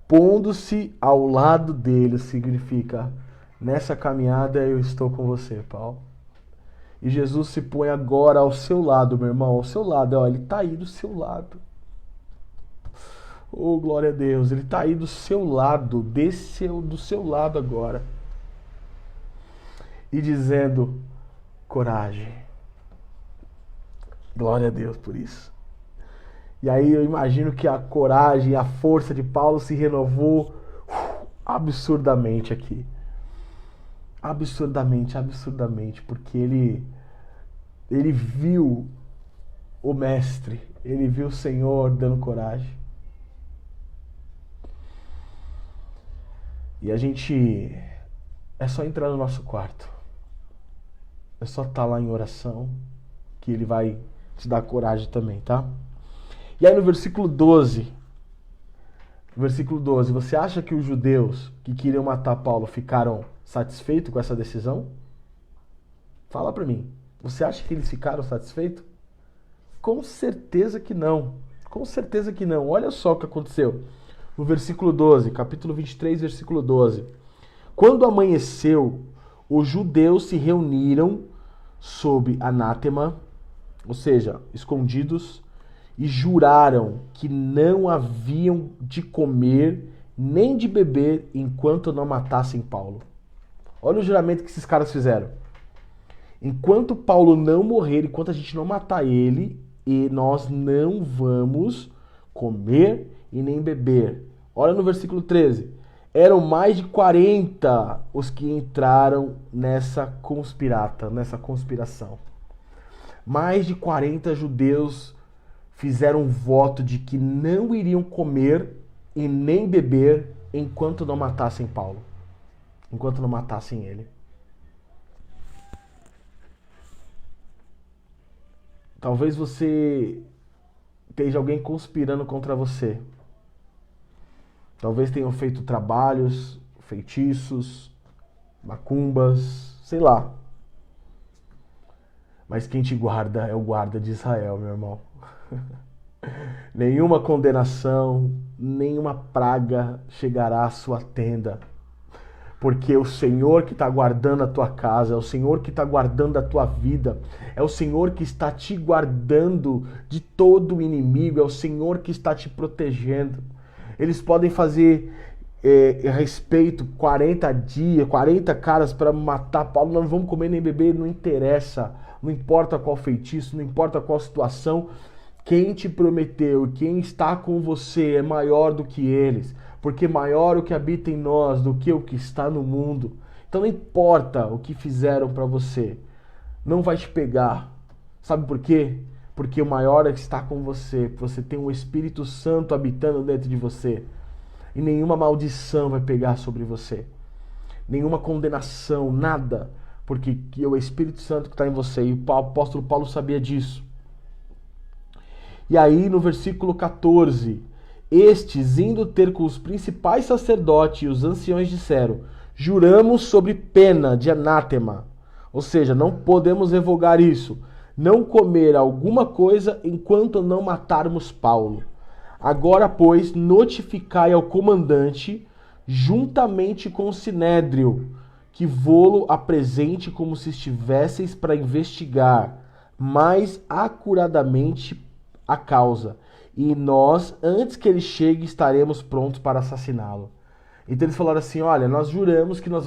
pondo-se ao lado dele, significa: nessa caminhada eu estou com você, Paulo. E Jesus se põe agora ao seu lado, meu irmão, ao seu lado, ó, ele está aí do seu lado. Oh, glória a Deus, ele está aí do seu lado, desceu do seu lado agora. E dizendo: coragem. Glória a Deus por isso. E aí eu imagino que a coragem e a força de Paulo se renovou absurdamente aqui. Absurdamente, porque ele viu o Mestre, ele viu o Senhor dando coragem. E a gente é só entrar no nosso quarto. É só estar lá em oração que ele vai te dar coragem também, tá? E aí no versículo 12, você acha que os judeus que queriam matar Paulo ficaram satisfeitos com essa decisão? Fala pra mim. Você acha que eles ficaram satisfeitos? Com certeza que não. Com certeza que não. Olha só o que aconteceu. No versículo 12, capítulo 23, versículo 12. Quando amanheceu, os judeus se reuniram sob anátema, ou seja, escondidos, e juraram que não haviam de comer nem de beber enquanto não matassem Paulo. Olha o juramento que esses caras fizeram. Enquanto Paulo não morrer, enquanto a gente não matar ele, e nós não vamos comer e nem beber. Olha no versículo 13. Eram mais de 40 os que entraram nessa conspiração. Mais de 40 judeus fizeram um voto de que não iriam comer e nem beber enquanto não matassem Paulo. Enquanto não matassem ele. Talvez você esteja alguém conspirando contra você. Talvez tenham feito trabalhos, feitiços, macumbas, sei lá. Mas quem te guarda é o guarda de Israel, meu irmão. Nenhuma condenação, nenhuma praga chegará à sua tenda. Porque o Senhor que está guardando a tua casa, é o Senhor que está guardando a tua vida, é o Senhor que está te guardando de todo o inimigo, é o Senhor que está te protegendo. Eles podem fazer a respeito 40 dias, 40 caras para matar Paulo, não vamos comer nem beber, não interessa, não importa qual feitiço, não importa qual situação, quem te prometeu, quem está com você é maior do que eles. Porque maior o que habita em nós do que o que está no mundo. Então não importa o que fizeram para você, não vai te pegar. Sabe por quê? Porque o maior é que está com você. Você tem um Espírito Santo habitando dentro de você. E nenhuma maldição vai pegar sobre você. Nenhuma condenação, nada. Porque é o Espírito Santo que está em você. E o apóstolo Paulo sabia disso. E aí no versículo 14... Estes, indo ter com os principais sacerdotes e os anciões, disseram: juramos sobre pena de anátema. Ou seja, não podemos revogar isso. Não comer alguma coisa enquanto não matarmos Paulo. Agora, pois, notificai ao comandante, juntamente com o sinédrio, que vô-lo apresente como se estivesseis para investigar mais acuradamente a causa. E nós, antes que ele chegue, estaremos prontos para assassiná-lo. Então eles falaram assim, olha, nós juramos que nós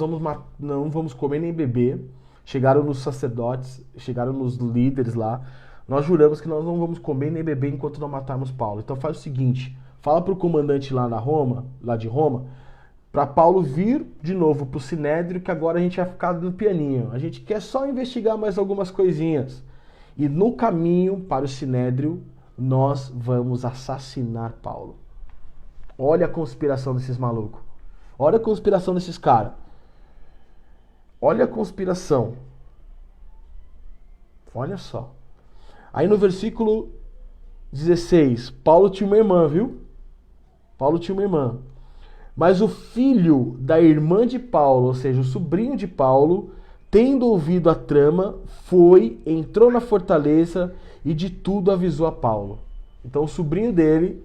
não vamos comer nem beber. Chegaram nos sacerdotes, chegaram nos líderes lá. Nós juramos que nós não vamos comer nem beber enquanto não matarmos Paulo. Então faz o seguinte, fala para o comandante lá de Roma, para Paulo vir de novo para o Sinédrio, que agora a gente vai ficar no pianinho. A gente quer só investigar mais algumas coisinhas. E no caminho para o Sinédrio, nós vamos assassinar Paulo. Olha a conspiração desses malucos. Olha a conspiração desses caras. Olha a conspiração. Olha só. Aí no versículo 16, Paulo tinha uma irmã, viu? Paulo tinha uma irmã. Mas o filho da irmã de Paulo, ou seja, o sobrinho de Paulo, tendo ouvido a trama, entrou na fortaleza e de tudo avisou a Paulo. Então o sobrinho dele,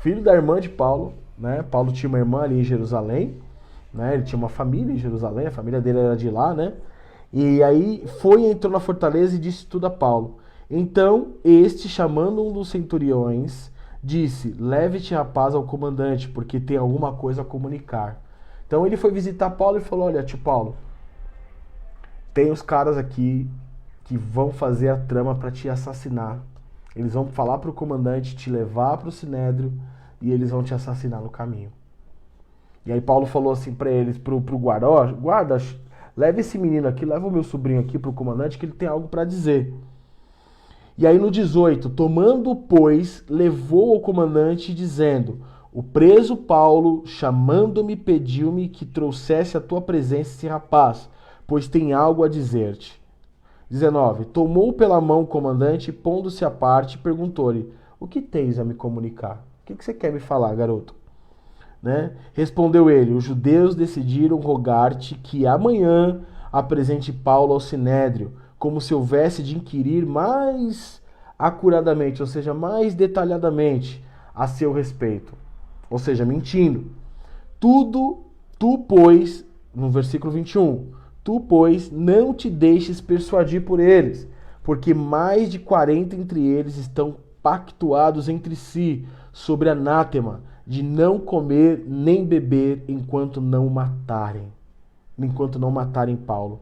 filho da irmã de Paulo, né? Paulo tinha uma irmã ali em Jerusalém, né? Ele tinha uma família em Jerusalém, a família dele era de lá, né? E aí entrou na fortaleza e disse tudo a Paulo. Então este, chamando um dos centuriões, disse: leve-te, rapaz, ao comandante, porque tem alguma coisa a comunicar. Então ele foi visitar Paulo e falou: olha, tio Paulo, tem os caras aqui que vão fazer a trama para te assassinar. Eles vão falar para o comandante, te levar para o Sinédrio e eles vão te assassinar no caminho. E aí Paulo falou assim para eles, pro guarda: ó, guarda, leva esse menino aqui, leva o meu sobrinho aqui pro comandante que ele tem algo para dizer. E aí no 18, tomando, pois, levou ao comandante dizendo: o preso Paulo, chamando-me, pediu-me que trouxesse à tua presença esse rapaz, pois tem algo a dizer-te. 19, tomou pela mão o comandante, pondo-se à parte, perguntou-lhe: o que tens a me comunicar? O que você quer me falar, garoto? Né? Respondeu ele: os judeus decidiram rogar-te que amanhã apresente Paulo ao Sinédrio, como se houvesse de inquirir mais acuradamente, ou seja, mais detalhadamente a seu respeito. Ou seja, mentindo. Tu, pois, no versículo 21, tu, pois, não te deixes persuadir por eles, porque mais de 40 entre eles estão pactuados entre si sobre anátema, de não comer nem beber enquanto não matarem Paulo.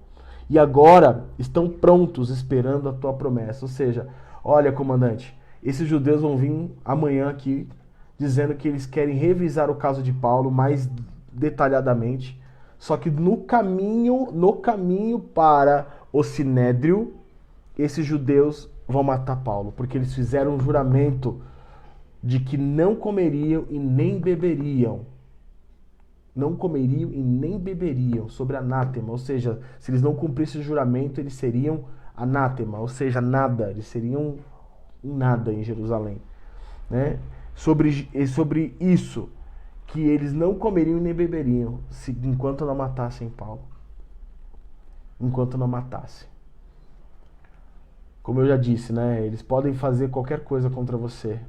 E agora estão prontos esperando a tua promessa. Ou seja, olha, comandante, esses judeus vão vir amanhã aqui dizendo que eles querem revisar o caso de Paulo mais detalhadamente. Só que no caminho para o Sinédrio, esses judeus vão matar Paulo, porque eles fizeram um juramento de que não comeriam e nem beberiam. Não comeriam e nem beberiam, sobre anátema. Ou seja, se eles não cumprissem o juramento, eles seriam anátema, ou seja, nada. Eles seriam nada em Jerusalém. Né? Sobre isso, que eles não comeriam e nem beberiam, enquanto não matassem Paulo. Enquanto não matassem. Como eu já disse, né? Eles podem fazer qualquer coisa contra você,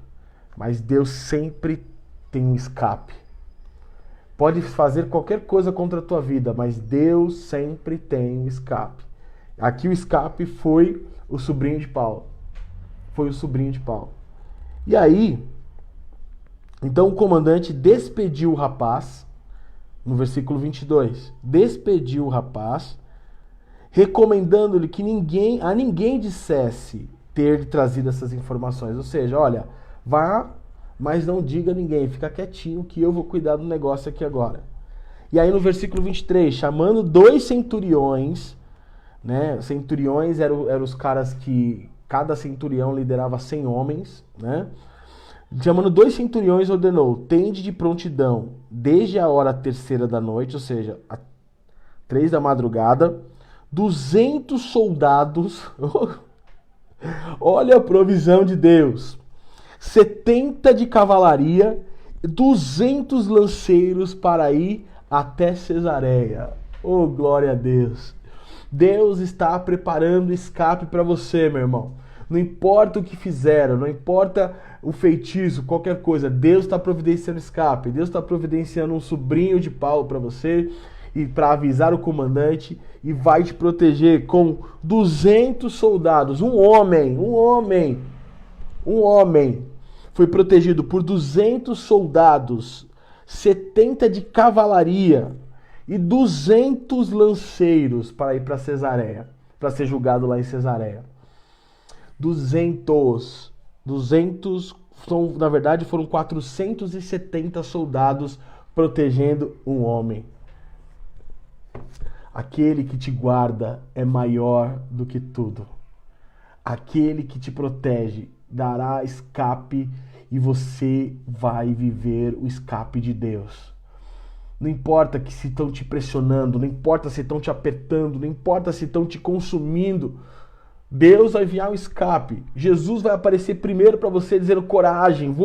mas Deus sempre tem um escape. Pode fazer qualquer coisa contra a tua vida, mas Deus sempre tem um escape. Aqui o escape foi o sobrinho de Paulo. Foi o sobrinho de Paulo. E aí, então o comandante despediu o rapaz, no versículo 22. Despediu o rapaz, recomendando-lhe que a ninguém dissesse ter trazido essas informações. Ou seja, olha, vá, mas não diga a ninguém, fica quietinho que eu vou cuidar do negócio aqui agora. E aí no versículo 23, chamando 2 centuriões, né? Centuriões eram os caras que cada centurião liderava 100 homens, né? Chamando 2 centuriões, ordenou: tende de prontidão desde a hora 3ª da noite, ou seja, a 3 da madrugada, 200 soldados, olha a provisão de Deus, 70 de cavalaria, 200 lanceiros para ir até Cesareia. Oh, glória a Deus! Deus está preparando escape para você, meu irmão. Não importa o que fizeram, não importa o feitiço, qualquer coisa, Deus está providenciando escape. Deus está providenciando um sobrinho de Paulo para você e para avisar o comandante, e vai te proteger com 200 soldados. Um homem foi protegido por 200 soldados, 70 de cavalaria e 200 lanceiros para ir para Cesareia, para ser julgado lá em Cesareia. 200 na verdade foram 470 soldados protegendo um homem. Aquele que te guarda é maior do que tudo. Aquele que te protege dará escape e você vai viver o escape de Deus. Não importa que se estão te pressionando, não importa se estão te apertando, não importa se estão te consumindo, Deus vai enviar um escape. Jesus vai aparecer primeiro para você dizendo: coragem,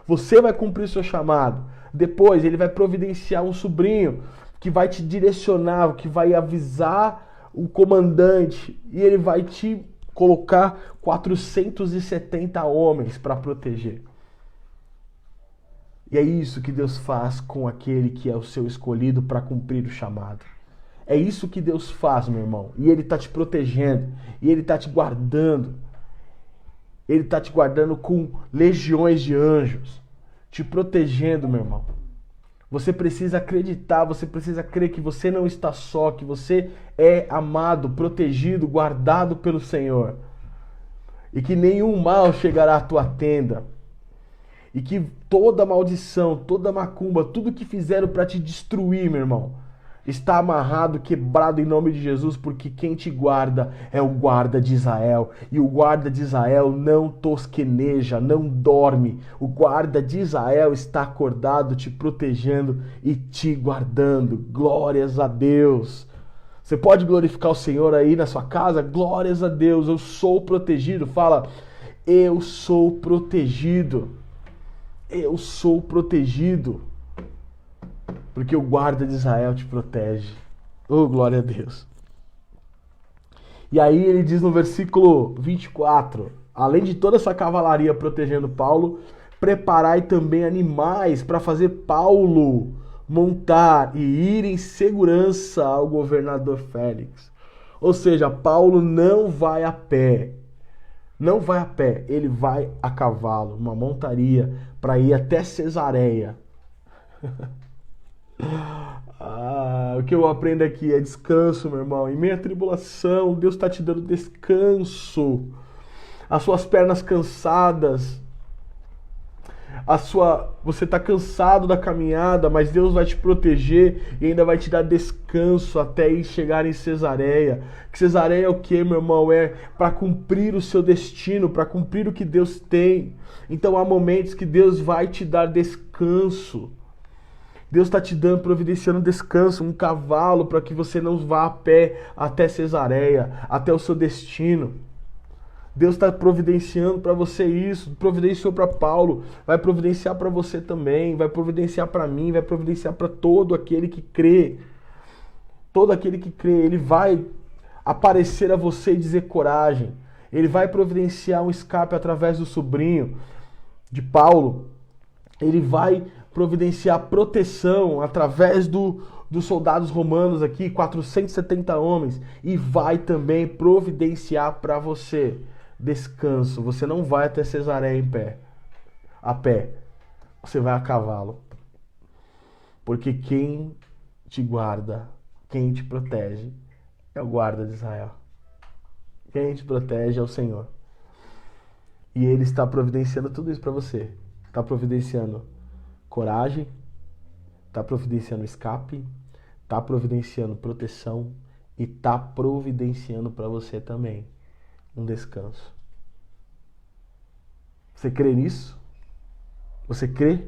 você vai cumprir o seu chamado. Depois ele vai providenciar um sobrinho que vai te direcionar, que vai avisar o comandante, e ele vai te colocar 470 homens para proteger. E é isso que Deus faz com aquele que é o seu escolhido para cumprir o chamado. É isso que Deus faz, meu irmão. E Ele está te protegendo. E Ele está te guardando. Ele está te guardando com legiões de anjos. Te protegendo, meu irmão. Você precisa acreditar, você precisa crer que você não está só, que você é amado, protegido, guardado pelo Senhor. E que nenhum mal chegará à tua tenda. E que toda maldição, toda macumba, tudo que fizeram para te destruir, meu irmão, está amarrado, quebrado em nome de Jesus, porque quem te guarda é o guarda de Israel. E o guarda de Israel não tosqueneja, não dorme. O guarda de Israel está acordado, te protegendo e te guardando. Glórias a Deus. Você pode glorificar o Senhor aí na sua casa? Glórias a Deus, eu sou protegido. Fala, eu sou protegido. Eu sou protegido. Porque o guarda de Israel te protege. Oh, glória a Deus. E aí ele diz no versículo 24, além de toda essa cavalaria protegendo Paulo, preparai também animais para fazer Paulo montar e ir em segurança ao governador Félix. Ou seja, Paulo não vai a pé. Não vai a pé, ele vai a cavalo, uma montaria, para ir até Cesareia. O que eu aprendo aqui é descanso, meu irmão. Em meio à tribulação, Deus está te dando descanso. As suas pernas cansadas, você está cansado da caminhada, mas Deus vai te proteger e ainda vai te dar descanso até ir chegar em Cesareia. Que Cesareia é o que, meu irmão? É para cumprir o seu destino, para cumprir o que Deus tem. Então há momentos que Deus vai te dar descanso. Deus está te dando, providenciando descanso, um cavalo para que você não vá a pé até Cesareia, até o seu destino. Deus está providenciando para você isso, providenciou para Paulo, vai providenciar para você também, vai providenciar para mim, vai providenciar para todo aquele que crê. Todo aquele que crê, ele vai aparecer a você e dizer coragem. Ele vai providenciar um escape através do sobrinho de Paulo. Ele vai providenciar proteção através dos soldados romanos aqui, 470 homens. E vai também providenciar para você descanso. Você não vai até Cesareia a pé. Você vai a cavalo. Porque quem te guarda, quem te protege, é o guarda de Israel. Quem te protege é o Senhor. E Ele está providenciando tudo isso para você. Está providenciando coragem, está providenciando escape, está providenciando proteção e está providenciando para você também um descanso. Você crê nisso? Você crê?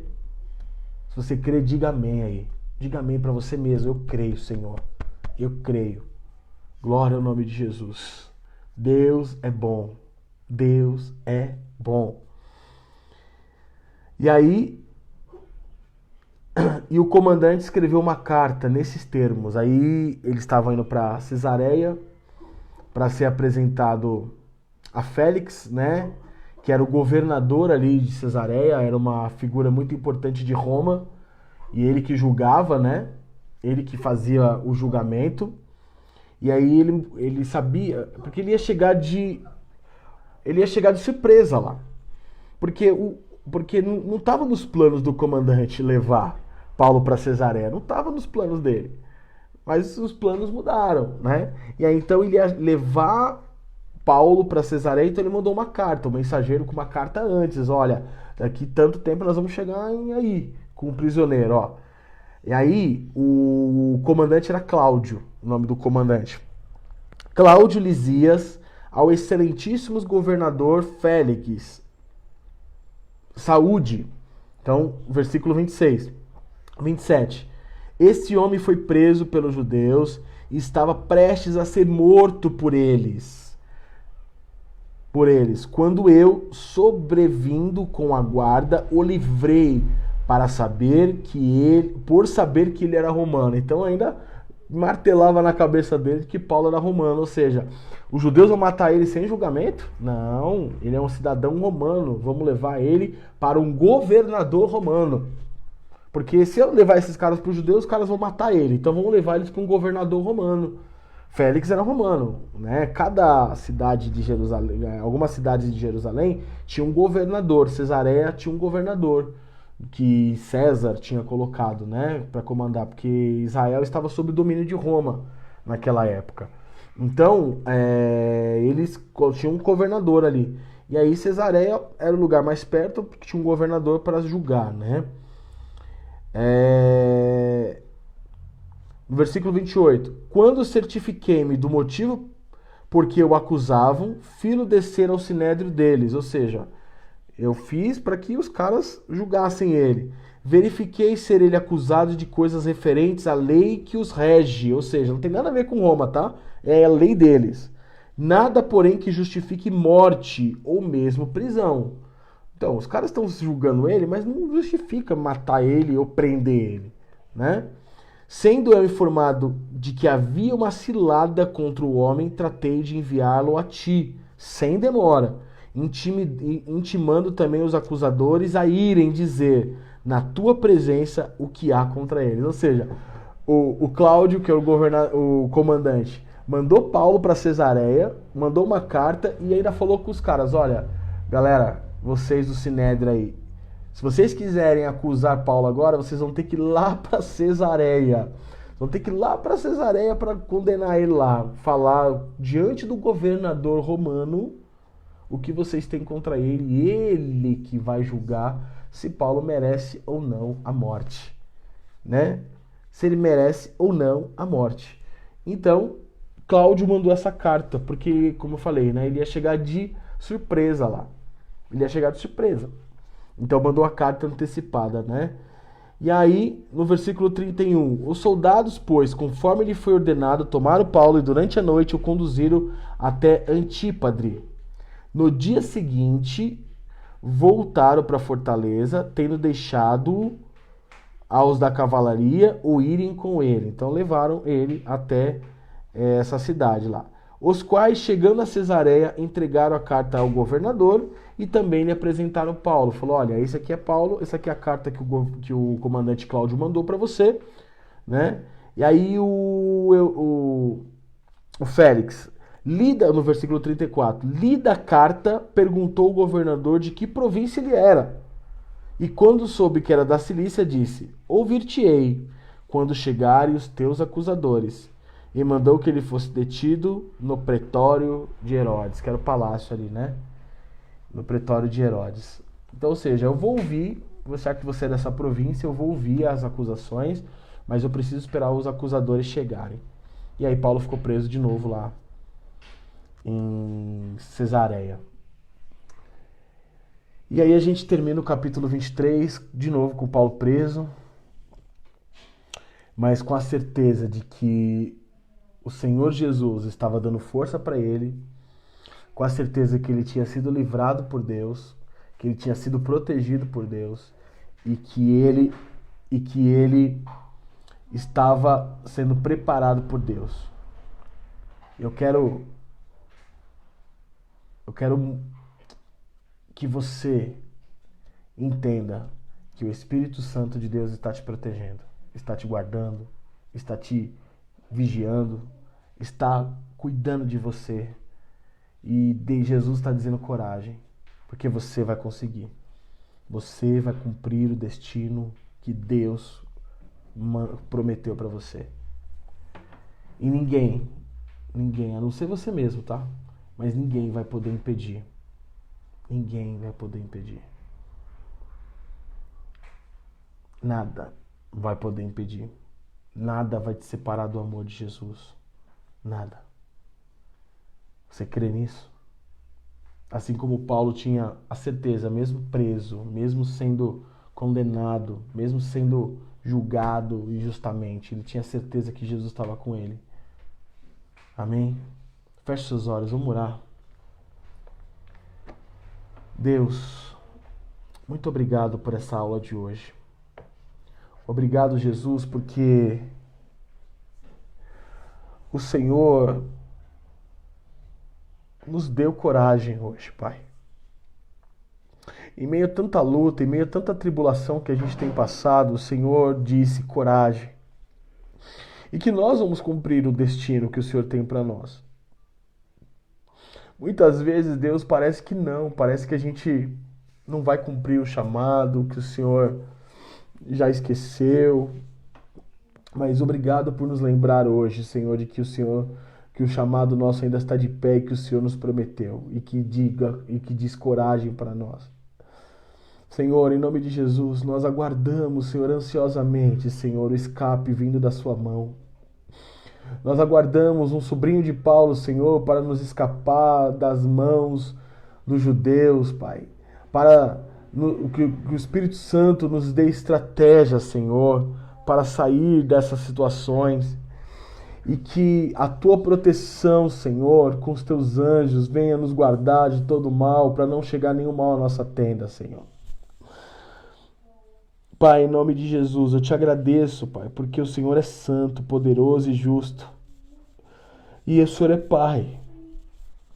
Se você crê, diga amém aí. Diga amém para você mesmo. Eu creio, Senhor. Eu creio. Glória ao nome de Jesus. Deus é bom. Deus é bom. E aí, o comandante escreveu uma carta nesses termos. Aí eles estavam indo para Cesareia para ser apresentado a Félix, né? Que era o governador ali de Cesareia, era uma figura muito importante de Roma, e ele que julgava, né? Ele que fazia o julgamento. E aí ele sabia, porque ele ia chegar de surpresa lá. Porque não estava nos planos do comandante levar Paulo para Cesareia, não estava nos planos dele. Mas os planos mudaram, né? E aí então ele ia levar Paulo para Cesareia, então ele mandou uma carta, um mensageiro com uma carta antes, olha, daqui tanto tempo nós vamos chegar aí com o prisioneiro, ó. E aí o comandante era Cláudio, o nome do comandante. Cláudio Lisias, ao excelentíssimo governador Félix, saúde. Então, versículo 27. Este homem foi preso pelos judeus e estava prestes a ser morto por eles. Quando eu, sobrevindo com a guarda, o livrei para saber que ele, por saber que ele era romano. Então ainda martelava na cabeça dele que Paulo era romano, ou seja, os judeus vão matar ele sem julgamento? Não, ele é um cidadão romano, vamos levar ele para um governador romano. Porque se eu levar esses caras para os judeus, os caras vão matar ele, então vamos levar eles para um governador romano. Félix era romano, né? Cada cidade de Jerusalém, algumas cidades de Jerusalém tinha um governador, Cesareia tinha um governador que César tinha colocado, né, para comandar, porque Israel estava sob o domínio de Roma naquela época. Então, eles tinham um governador ali. E aí Cesareia era o lugar mais perto, porque tinha um governador para julgar, né? No versículo 28. Quando certifiquei-me do motivo porque o acusavam, filo descer ao sinédrio deles. Ou seja, eu fiz para que os caras julgassem ele. Verifiquei ser ele acusado de coisas referentes à lei que os rege. Ou seja, não tem nada a ver com Roma, tá? É a lei deles. Nada, porém, que justifique morte ou mesmo prisão. Então, os caras estão julgando ele, mas não justifica matar ele ou prender ele, né? Sendo eu informado de que havia uma cilada contra o homem, tratei de enviá-lo a ti, sem demora, intimando também os acusadores a irem dizer na tua presença o que há contra eles. Ou seja, o Cláudio, que é o comandante, mandou Paulo para Cesareia, mandou uma carta e ainda falou com os caras, olha, galera, vocês do Sinédrio aí, se vocês quiserem acusar Paulo agora, vocês vão ter que ir lá para Cesareia. Vão ter que ir lá para Cesareia para condenar ele lá, falar diante do governador romano o que vocês têm contra ele, ele que vai julgar se Paulo merece ou não a morte, né? Se ele merece ou não a morte. Então, Cláudio mandou essa carta, porque, como eu falei, né, ele ia chegar de surpresa lá. Ele ia chegar de surpresa. Então mandou a carta antecipada, né? E aí, no versículo 31, os soldados, pois, conforme lhe foi ordenado, tomaram Paulo e durante a noite o conduziram até Antípadre. No dia seguinte, voltaram para a fortaleza, tendo deixado aos da cavalaria o irem com ele. Então levaram ele até essa cidade lá. Os quais, chegando a Cesareia, entregaram a carta ao governador e também lhe apresentaram Paulo. Falou, olha, esse aqui é Paulo, essa aqui é a carta que o comandante Cláudio mandou para você, né? E aí o Félix, lida, no versículo 34, lida a carta, perguntou o governador de que província ele era. E quando soube que era da Cilícia, disse, ouvir-te-ei quando chegarem os teus acusadores. E mandou que ele fosse detido no pretório de Herodes, que era o palácio ali, né? No pretório de Herodes. Então, ou seja, eu vou ouvir, já que você é dessa província, eu vou ouvir as acusações, mas eu preciso esperar os acusadores chegarem. E aí Paulo ficou preso de novo lá em Cesareia. E aí a gente termina o capítulo 23, de novo com Paulo preso, mas com a certeza de que o Senhor Jesus estava dando força para ele, com a certeza que ele tinha sido livrado por Deus, que ele tinha sido protegido por Deus e que ele estava sendo preparado por Deus. Eu quero que você entenda que o Espírito Santo de Deus está te protegendo, está te guardando, está te vigiando, está cuidando de você. E Jesus está dizendo coragem, porque você vai conseguir. Você vai cumprir o destino que Deus prometeu para você. E ninguém, a não ser você mesmo, tá? Mas ninguém vai poder impedir. Ninguém vai poder impedir. Nada vai poder impedir. Nada vai te separar do amor de Jesus. Nada. Você crê nisso? Assim como Paulo tinha a certeza, mesmo preso, mesmo sendo condenado, mesmo sendo julgado injustamente, ele tinha certeza que Jesus estava com ele. Amém? Feche seus olhos, vamos orar. Deus, muito obrigado por essa aula de hoje. Obrigado, Jesus, porque o Senhor nos deu coragem hoje, Pai. Em meio a tanta luta, em meio a tanta tribulação que a gente tem passado, o Senhor disse coragem. E que nós vamos cumprir o destino que o Senhor tem para nós. Muitas vezes, Deus, parece que não, parece que a gente não vai cumprir o chamado, que o Senhor já esqueceu. Mas obrigado por nos lembrar hoje, Senhor, de que que o chamado nosso ainda está de pé e que o Senhor nos prometeu e que diz coragem para nós. Senhor, em nome de Jesus, nós aguardamos, Senhor, ansiosamente, Senhor, o escape vindo da sua mão. Nós aguardamos um sobrinho de Paulo, Senhor, para nos escapar das mãos dos judeus, Pai. Para que o Espírito Santo nos dê estratégia, Senhor, para sair dessas situações. E que a tua proteção, Senhor, com os teus anjos, venha nos guardar de todo mal, para não chegar nenhum mal à nossa tenda, Senhor. Pai, em nome de Jesus, eu te agradeço, Pai, porque o Senhor é santo, poderoso e justo. E o Senhor é Pai.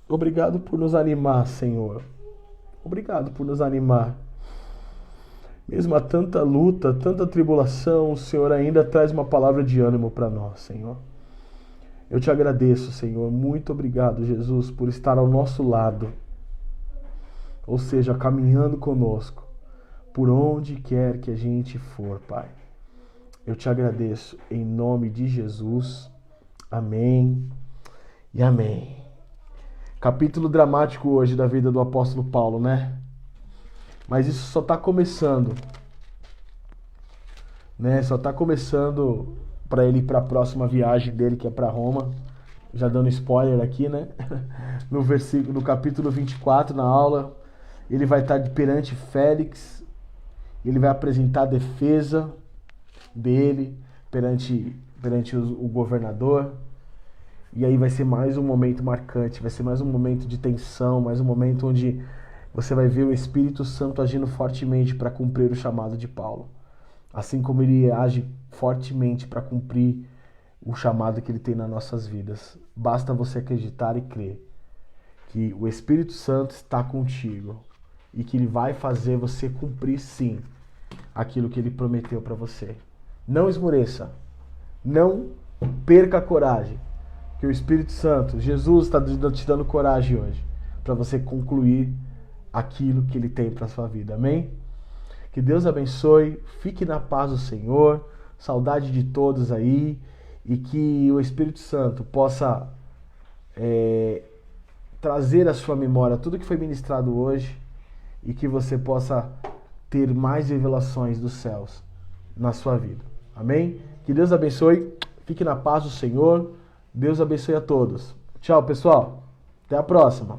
Obrigado por nos animar, Senhor. Obrigado por nos animar. Mesmo a tanta luta, tanta tribulação, o Senhor ainda traz uma palavra de ânimo para nós, Senhor. Eu te agradeço, Senhor. Muito obrigado, Jesus, por estar ao nosso lado. Ou seja, caminhando conosco. Por onde quer que a gente for, Pai. Eu te agradeço em nome de Jesus. Amém e amém. Capítulo dramático hoje da vida do apóstolo Paulo, né? Mas isso só está começando. Né? Só está começando para ele ir para a próxima viagem dele, que é para Roma. Já dando spoiler aqui, né? No capítulo 24, na aula, ele vai estar perante Félix. Ele vai apresentar a defesa dele perante o governador. E aí vai ser mais um momento marcante, vai ser mais um momento de tensão, mais um momento onde você vai ver o Espírito Santo agindo fortemente para cumprir o chamado de Paulo. Assim como ele age fortemente para cumprir o chamado que ele tem nas nossas vidas. Basta você acreditar e crer que o Espírito Santo está contigo. E que ele vai fazer você cumprir, sim, aquilo que ele prometeu para você. Não esmoreça. Não perca a coragem. Que o Espírito Santo, Jesus, está te dando coragem hoje. Para você concluir aquilo que ele tem para sua vida. Amém? Que Deus abençoe. Fique na paz do Senhor. Saudade de todos aí. E que o Espírito Santo possa trazer à sua memória tudo que foi ministrado hoje. E que você possa ter mais revelações dos céus na sua vida. Amém? Que Deus abençoe. Fique na paz do Senhor. Deus abençoe a todos. Tchau, pessoal. Até a próxima.